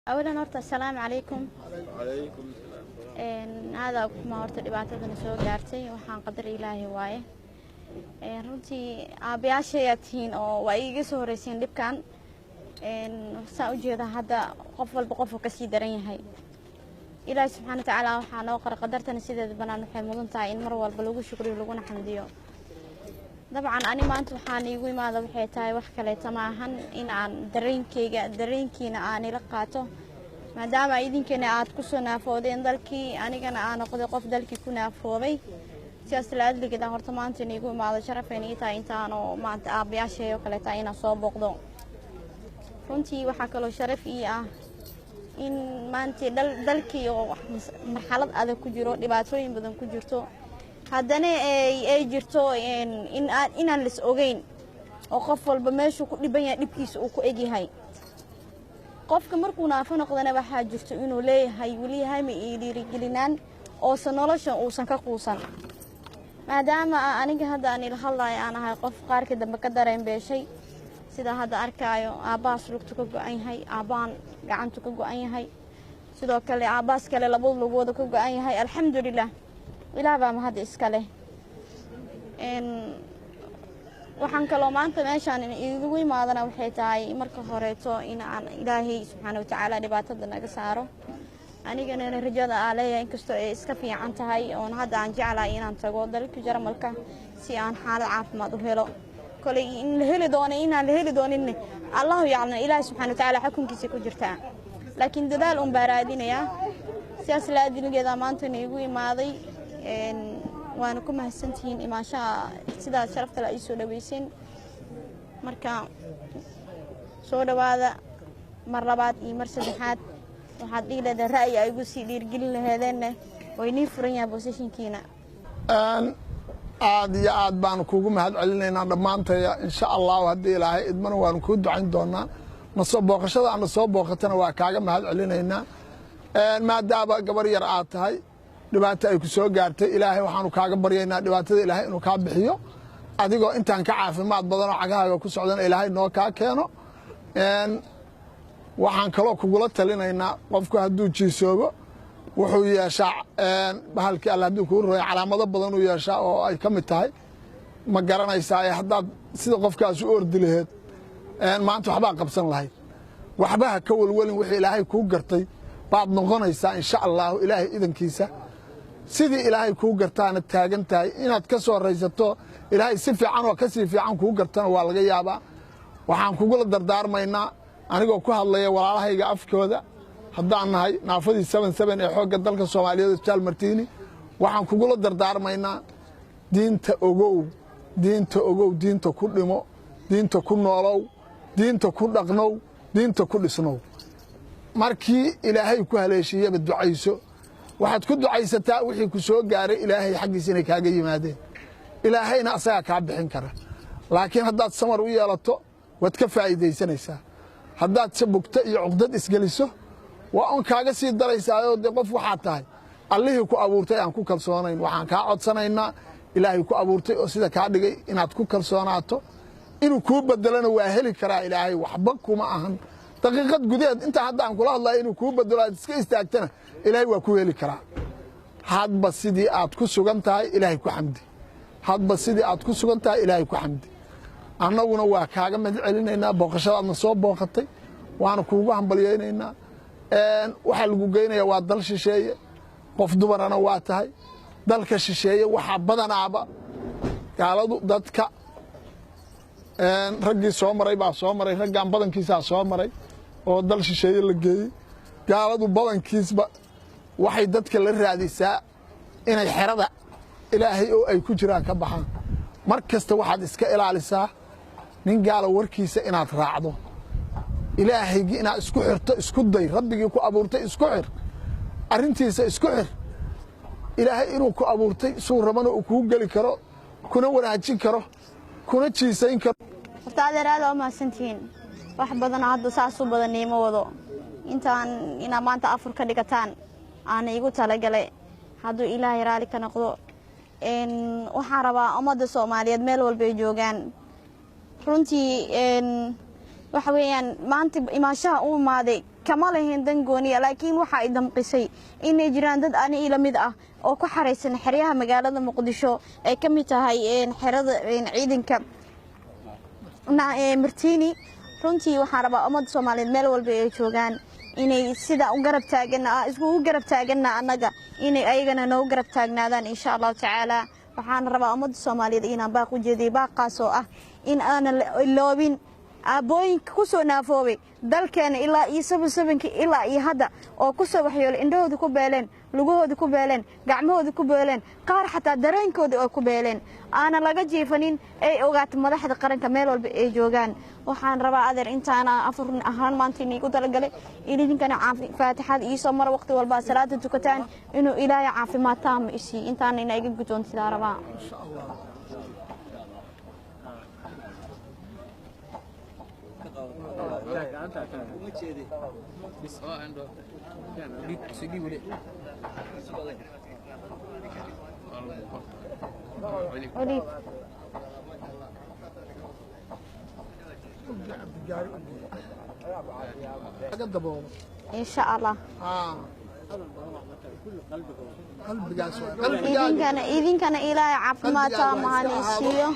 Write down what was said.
أولاً horta السلام عليكم. عليكم السلام. هذا ما horta dhibaatadana soo gaartay waxaan qadar Ilaahay waaye. Runtii aabayaashay tihiin oo waa iiga soo horeyseen dhibkan. Saa u jeeda hadda qof walba qof ka sii daran yahay. Ilaahay subxaanahu wa ta'aala waxaa noo qor qadartana sideed banaan waxay mudan tahay in mar walba lagu shukriyo laguna xamdiyo. dabcan ani maanta waxaan iigu imaada waxay tahay wax kale tamaahan in aan dareenkiina aan ila qaato maadaama idinkana aad ku soo naafoodeen dalkii anigana aan noqday qof dalkii ku naafooday sidaas la adligeeda horta maanta iigu imaada sharafeen ii tahay intaan oo maanta aabayaashay oo kale tahay inaan soo booqdo runtii waxa kale oo sharaf ii ah in maanta dalkii oo marxalad adag ku jiro dhibaatooyin badan ku jirto haddana ay jirto inaan lis ogeyn oo qof walba meeshuu ku dhiban yahay dhibkiisa uu ku egyahay qofka markuu naafo noqdana waxaa jirto inuu leeyahay weliyahay ma ii dhiirigelinaan oo nolosha uusan ka quusan maadaama aniga hadda aan ila hadlayo aan ahay qof qaarka dambe ka dareen beeshay sida hadda arkaayo aabaas lugtu ka go'an yahay aabaan gacantu ka go'an yahay sidoo kale aabaas kale labada lugooda ka go'an yahay alxamdulillaah ilaa baa mahad iska leh waxaan kaloo maanta meeshaan iigu imaadana waxay tahay marka horeeto in aan Ilaahay subxaanahu wa ta'aala dhibaatada naga saaro anigana rajada aan leeyahay inkastoo ay iska fiican tahay oo hadda aan jeclahay inaan tago dalka Jarmalka si aan xaalad caafimaad u helo kolay in la heli doono inaan la heli doonin Allahu yaclam Ilaahay subxaanahu wa ta'aala xukunkiisa ku jirta laakiin dadaal un baaraadinaya sidaas la adiligeeda maanta iigu imaaday waana ku mahadsantihiin imaashaha sidaa sharafta la soo dhaweyseen marka soo dhawaada mar labaad iyo mar saddexaad waxaad dhiileeda ra'yi ay ugu sii dhiirgelin lahaydeen way nii furan yahay positionkiina aad iyo aad baan kuugu mahad celinaynaa dhammaantaya insha allahu haddii ilaahay idmana waanu kuu ducayn doonaa nasoo booqashada aana soo booqatana waa kaaga mahad celinaynaa maadaama gabar yar aad tahay dhibaato ay ku soo gaartay ilaahay waxaanu kaaga baryaynaa dhibaatada ilaahay inuu kaa bixiyo adigoo intaan ka caafimaad badan oo cagahaaga ku socdana ilaahay noo kaa keeno waxaan kaloo kugula talinaynaa qofku hadduu jiisoobo wuxuu yeeshaa bahalkii alla hadduu kuu roya calaamado badan uu yeeshaa oo ay ka mid tahay ma garanaysaa haddaad sida qofkaas u ordi laheed maanta waxbaa qabsan lahayd waxbaha ka welwelin wixii ilaahay kuu gartay baad noqonaysaa insha allahu ilaahay idankiisa sidii ilaahay kuu gartaana taagan tahay inaad ka soo raysato ilaahay si fiican oo ka sii fiican kuu gartana waa laga yaabaa waxaan kugula dardaarmaynaa anigoo ku hadlaya walaalahayga afkooda haddaan nahay naafadii 77 ee xoogga dalka Soomaaliyeed Jaal Martiini waxaan kugula dardaarmaynaa diinta ogow diinta ku dhimo diinta ku noolow diinta ku dhaqnow diinta ku dhisnow markii ilaahay ku haleeshiyaba ducayso waxaad ku ducaysataa wixii ku soo gaaray ilaahay xaqiisa inay kaaga yimaadeen ilaahayna asaga ka bixin kara laakiin haddaad samar u yeelato wad ka faa'iideysanaysaa haddaad sabugta iyo cuqdad isgeliso waa on kaaga sii daraysaa oo qof waxa tahay allihii ku abuurtay aan ku kalsoonayn waxaan ka codsanaynaa ilaahay ku abuurtay oo sida ka dhigay inaad ku kalsoonaato inuu ku bedelana waa heli karaa ilaahay waxba kuma ahan daqiiqad gudeed inta hadda aan kula hadlayo inuu ku bedelo iska istaagtana ilaahay waa ku heli karaa hadba sidii aad ku sugan tahay ilaahay ku xamdi hadba sidii aad ku sugan tahay ilaahay ku xamdi annaguna waa kaaga mid celinaynaa booqashadaadna soo booqatay waana kuugu hambalyeynayna waxa lagu geynayaa waa dal shisheeye qof dumarana waa tahay dalka shisheeye waxa badanaaba gaaladu dadka raggii soo maray baa soo maray raggan badankiisa soo maray oo dal shisheeye la geeyay gaaladu badankiisba waxay dadka la raadisaa inay xerada ilaahay oo ay ku jiraan ka baxaan markasta waxaad iska ilaalisaa nin gaalo warkiisa inaad raacdo ilaahaygi inaad isku xirto isku day rabbigii ku abuurtay isku xir arintiisa isku xir ilaahay inuu ku abuurtay suu rabana uu ku gali karo kuna wanaajin karo kuna jiisayn karo hortaadeeraada oo mahadsantihiin wax badan hadda saas u badan niimo wado intaan ina maanta afur ka dhigataan aan igu talagalay hadduu ilaahay raali ka noqdo waxaan rabaa ummadda Soomaaliyeed meel walba ay joogaan runtii waxa weeyaan maanta imaashaha uu maaday kama lahayn dan gooniya laakiin waxa ay damqisay inay jiraan dad aan ila mid ah oo ku xareysan xeryaha magaalada Muqdisho ay ka mid tahay xerada ciidanka Martini runtii waxaan rabaa ummadda Soomaaliyeed meel walba ay joogaan inay sida u garab taagan isku garab taagan anaga inay ayagana noo garab taagnaadaan insha Allah taala waxaan rabaa ummadda Soomaaliyeed inaan baaq u jeediyo baaqaas oo ah in aan loobin abooyinka ku soo naafoobay dalkeena ilaa iyo 77 ilaa iyo hadda oo ku soo waxyeelo indhahooda ku beeleen lugahooda ku beeleen gacmahooda ku beeleen qaar xataa dareenkooda oo ku beeleen aana laga jiifanin ay ogaato madaxda qaranka meel walba ay joogaan waxaan rabaa adeer intaana afur ahaan maanta inay ku talagalay idinkana faatixad iyo soo mar waqti walba salaada tukataan inuu ilaahay caafimaad taam isi intaana inay iga gudoon sida rabaa insha Allah إن شاء الله. إذن كان إلهي عافماتا مهانيسيو